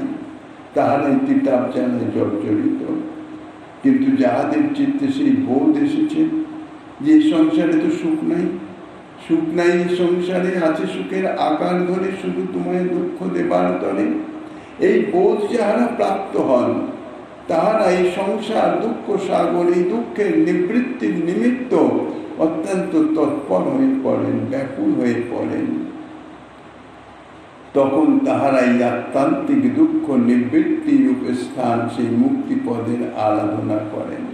তাহারা কিতাব জানে জর্জরিত, কিন্তু যাহাদের চিত্তে সেই বোধ এসেছে যে সংসারে তো সুখ নাই, সুখ নাই সংসারে, আছে সুখের আকার ধরে শুধু তোমায় দুঃখ দেবার তরে, এই বোধ যাহারা প্রাপ্ত হন তাহারা এই সংসার দুঃখ সাগর, এই দুঃখের নিবৃত্তির নিমিত্ত অত্যন্ত তৎপর হয়ে পড়েন, ব্যাকুল হয়ে পড়েন। তখন তাহারা এই আত্মান্তিক দুঃখ নিবৃত্তি স্থান সেই মুক্তি পদের আরাধনা করেন।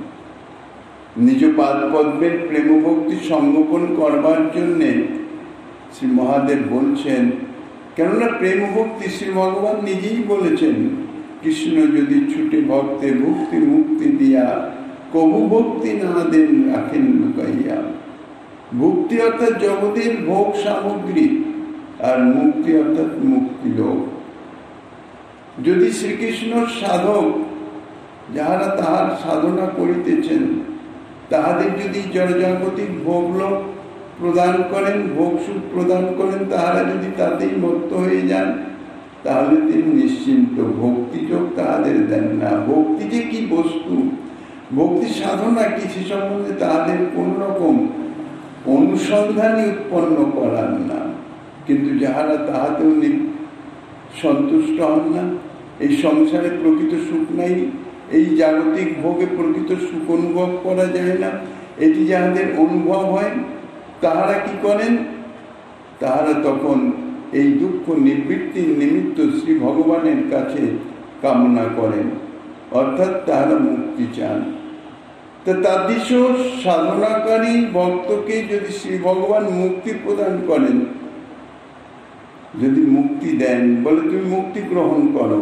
নিজ পাদ পদ্মের প্রেম ভক্তি সংগোপন করবার জন্যে শ্রী মহাদেব বলছেন, কেননা প্রেম ভক্তি শ্রী ভগবান নিজেই বলেছেন, কৃষ্ণ যদি ছুটে ভক্তে ভক্তি মুক্তি দিয়া কবু ভক্তি না দেন রাখেন লুকাইয়া। ভক্তি অর্থাৎ জগতের ভোগ সামগ্রী, আর মুক্তি অর্থাৎ মুক্তি লোক। যদি শ্রীকৃষ্ণ সাধক যাহারা তাহার সাধনা করিতেছেন তাহাদের যদি জড়জাগতিক ভোগ লোক প্রদান করেন, ভোগ সুখ প্রদান করেন, তাহারা যদি তাতেই মত্ত হয়ে যান তাহলে তিনি নিশ্চিন্ত ভক্তিযোগ তাহাদের দেন না। ভক্তি যে কি বস্তু, ভক্তি সাধনা কি, সে সম্বন্ধে তাহাদের কোন রকম অনুসন্ধানই উৎপন্ন করান না। কিন্তু যাহারা তাহাতেও সন্তুষ্ট হন না, এই সংসারে প্রকৃত সুখ নাই, এই জাগতিক ভোগে প্রকৃত সুখ অনুভব করা যায় না, এটি যাহাদের অনুভব হয়, তাহারা কি করেন? তাহারা তখন এই দুঃখ নিবৃত্তির নিমিত্ত শ্রী ভগবানের কাছে কামনা করেন, অর্থাৎ তাহারা মুক্তি চান। তাদৃশ সাধনাকারী ভক্তকে যদি শ্রী ভগবান মুক্তি প্রদান করেন, যদি মুক্তি দেন, বলে তুমি মুক্তি গ্রহণ করো,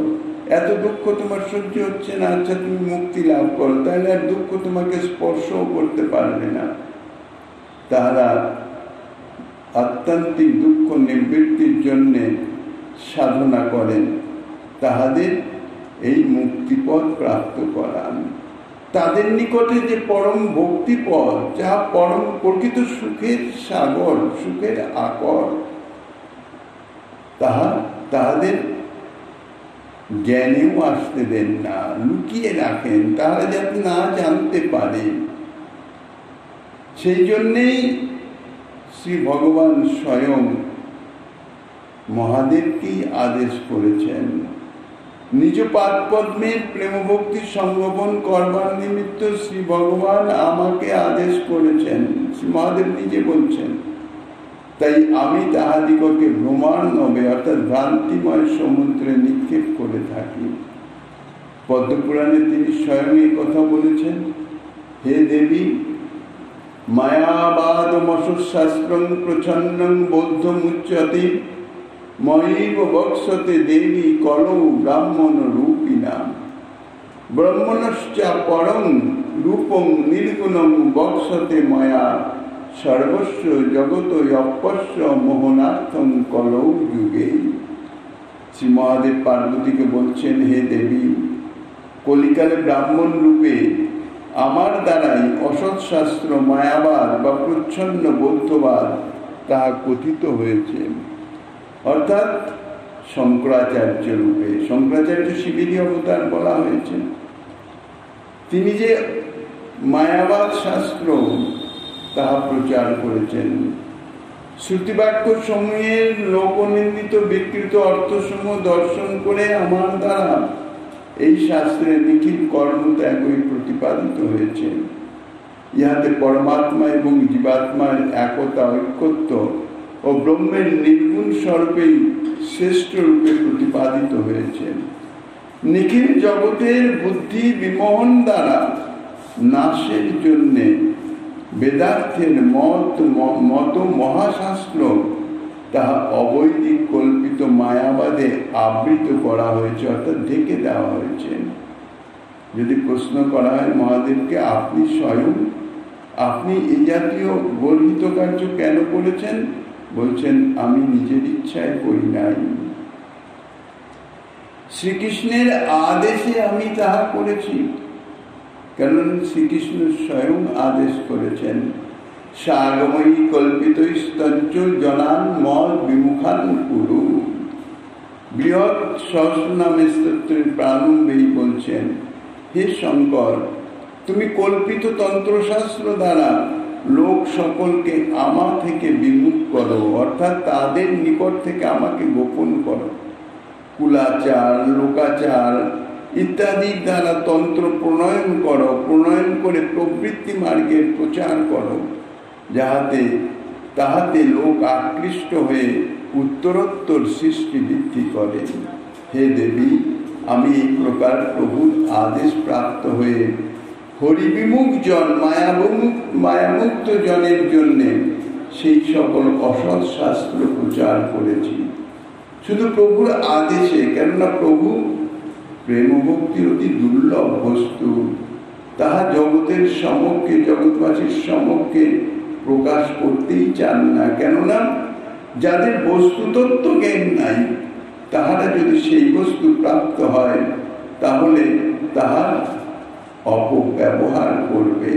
এত দুঃখ তোমার সহ্য হচ্ছে না, আচ্ছা তুমি মুক্তি লাভ করো, তাহলে আর দুঃখ তোমাকে স্পর্শও করতে পারবে না। তাহারা আত্যন্তিক দুঃখ নিবৃত্তির জন্য সাধনা করেন, তাহাদের এই মুক্তিপদ প্রাপ্ত করান। তাদের নিকটে যে পরম ভক্তিপদ, যাহা পরম প্রকৃত সুখের সাগর, সুখের আকর, তাহাদের জ্ঞানেও আসতে দেন না, লুকিয়ে রাখেন, তাহারা যাতে না জানতে পারে। সেই জন্যেই শ্রী ভগবান স্বয়ং মহাদেবকেই আদেশ করেছেন, নিজ পাদপদ্মের প্রেম ভক্তি সংগোপন করবার নিমিত্ত শ্রী ভগবান আমাকে আদেশ করেছেন, শ্রী মহাদেব নিজে বলছেন। তাই আমি তাহাদিগকে ভ্রমার্ণবে অর্থাৎ ভ্রান্তিময় সমুদ্রে নিক্ষেপ করে থাকি। পদ্মপুরাণে তিনি স্বয়ং এই কথা বলেছেন, হে দেবী, মায়াবাদমশাস্ত্রং প্রচ্ছন্নং বৌদ্ধমুচ্যতে ময়ৈব বক্সতে দেবী কলৌ ব্রাহ্মণ রূপিণা ব্রহ্মণশ্চ পরং রূপং নির্গুণং বক্সতে ময়া সর্বস্ব জগত অপস্য মোহনার্থং কলৌ যুগে। শ্রী মহাদেব পার্বতীকে বলছেন, হে দেবী, কলিকালে ব্রাহ্মণ রূপে আমার দ্বারাই অসৎ শাস্ত্র, মায়াবাদ বা প্রচ্ছন্ন বৌদ্ধবাদ তাহা কথিত হয়েছে, অর্থাৎ শঙ্করাচার্য রূপে। শঙ্করাচার্য শিবেরই অবতার বলা হয়েছে। তিনি যে মায়াবাদ শাস্ত্র তাহা প্রচার করেছেন, শ্রুতিবাক্য সমূহের লোকনিন্দিত বিকৃত অর্থসমূহ দর্শন করে আমার দ্বারা এই শাস্ত্রের নিখিল কর্মত্যাগই প্রতিপাদিত হয়েছে। ইহাতে পরমাত্মা এবং জীবাত্মার একতা, ঐক্যত্ব ও ব্রহ্মের নির্গুণ স্বরূপেই শ্রেষ্ঠ রূপে প্রতিপাদিত হয়েছে। নিখিল জগতের বুদ্ধি বিমোহন দ্বারা নাশের জন্য বেদার্থের মত মহাশাস্ত্র তাহা অবৈদিক কল্পিত মায়াবাদে আবৃত করা হয়েছে, অর্থাৎ ঢেকে দেওয়া হয়েছে। যদি প্রশ্ন করা হয় মহাদেবকে, আপনি স্বয়ং আপনি এই জাতীয় গর্হিত কার্য কেন করেছেন? বলছেন, আমি নিজের ইচ্ছায় করি নাই, শ্রীকৃষ্ণের আদেশে আমি তাহা করেছি। কারণ শ্রীকৃষ্ণ স্বয়ং আদেশ করেছেন, সাগময়ী কল্পিত স্তঞ্চ জনান মদ বিমুখান কুরু। বৃহৎ সহস্রনামে স্তোত্রের প্রারম্ভেই বলছেন, হে শঙ্কর, তুমি কল্পিত তন্ত্রশাস্ত্র দ্বারা লোক সকলকে আমা থেকে বিমুখ করো, অর্থাৎ তাদের নিকট থেকে আমাকে গোপন করো। কুলাচার, লোকাচার ইত্যাদির দ্বারা তন্ত্র প্রণয়ন করো, প্রণয়ন করে প্রবৃত্তি মার্গের প্রচার করো, তাহাতে লোক আকৃষ্ট হয়ে উত্তরোত্তর সৃষ্টি বৃদ্ধি করে। হে দেবী, আমি এই প্রকার প্রভুর আদেশ প্রাপ্ত হয়ে হরিবিমুখ জন, মায়ামুক্ত জনের জন্য সেই সকল অসৎ শাস্ত্র প্রচার করেছি, শুধু প্রভুর আদেশে। কেননা প্রভু প্রেম ভক্তির অতি দুর্লভ বস্তু, তাহা জগতের সমক্ষে, জগৎবাসীর সমক্ষে প্রকাশ করতেই চান না। কেননা যাদের বস্তুতত্ত্ব জ্ঞান নাই, তাহারা যদি সেই বস্তু প্রাপ্ত হয় তাহলে তাহার অপব্যবহার করবে,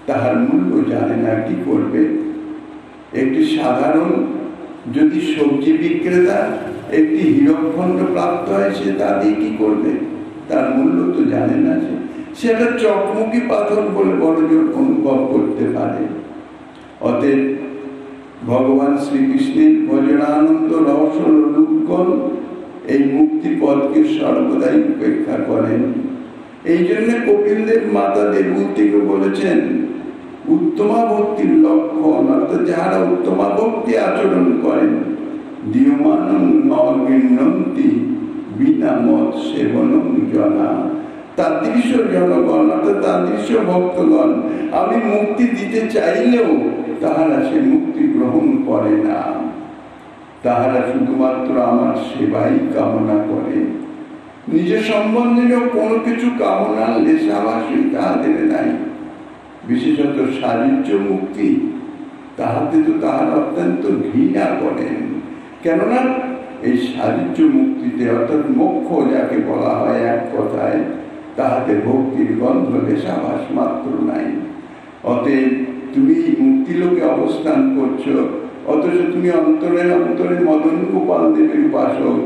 তাহার মূল্য জানে না, কি করবে? একটি সাধারণ যদি সবজি বিক্রেতা একটি হীরকখণ্ড প্রাপ্ত হয়, সে তা দিয়ে কি করবে? তার মূল্য তো জানে না, সে একটা চকমুখী পাথর বলে বড় জোর অনুভব করতে পারে। অতএব ভগবান শ্রীকৃষ্ণের ভজনানন্দ রহস্য লোকগণ এই মুক্তি পথকে সর্বদাই উপেক্ষা করেন। এই জন্য কপিলদেব মাতা দেবভূতিকে বলেছেন উত্তমা ভক্তির লক্ষণ, অর্থাৎ যাহারা উত্তমা ভক্তি আচরণ করেন দীয়মানং ন গৃহ্ণন্তি বিনা মত সেবনং জনা। তাদৃশ জনগণ অর্থাৎ তাদৃশ ভক্তগণ আমি মুক্তি দিতে চাইলেও তাহারা সে মুক্তি গ্রহণ করে না। তাহারা শুধুমাত্র আমার সেবাই কামনা করে, নিজ সম্বন্ধীয় কোনো কিছু কামনা লেশাবাসী তাহাদের নাই। বিশেষত সাযুজ্য মুক্তি তাহাতে তো তাহারা অত্যন্ত ঘৃণা করেন। কেননা এই সাযুজ্য মুক্তিতে অর্থাৎ মোক্ষ যাকে বলা হয় এক কথায়, তাহাতে ভক্তির গন্ধ লেশাবাস মাত্র নাই। অতএব তুমি মুক্তিলোকে অবস্থান করছো, অথচ তুমি অন্তরে অন্তরে মদন গোপাল দেবের উপাসক।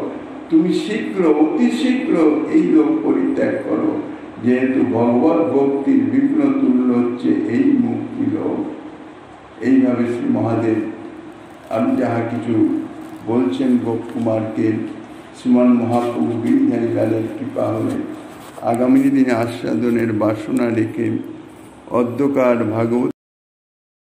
তুমি শীঘ্র অতি শীঘ্র এই লোক পরিত্যাগ করো, যেহেতু ভগবত ভক্তির বিঘ্ন তুল্য হচ্ছে এই মুক্তি লোক। এইভাবে শ্রী মহাদেব আমি যাহা কিছু বলছেন গোপ কুমারকে শ্রীমান মহাপ্রভু গিরিধারীলালের কৃপা হলে আগামী দিনে আস্বাদনের বাসনা রেখে অদ্যকার ভাগবত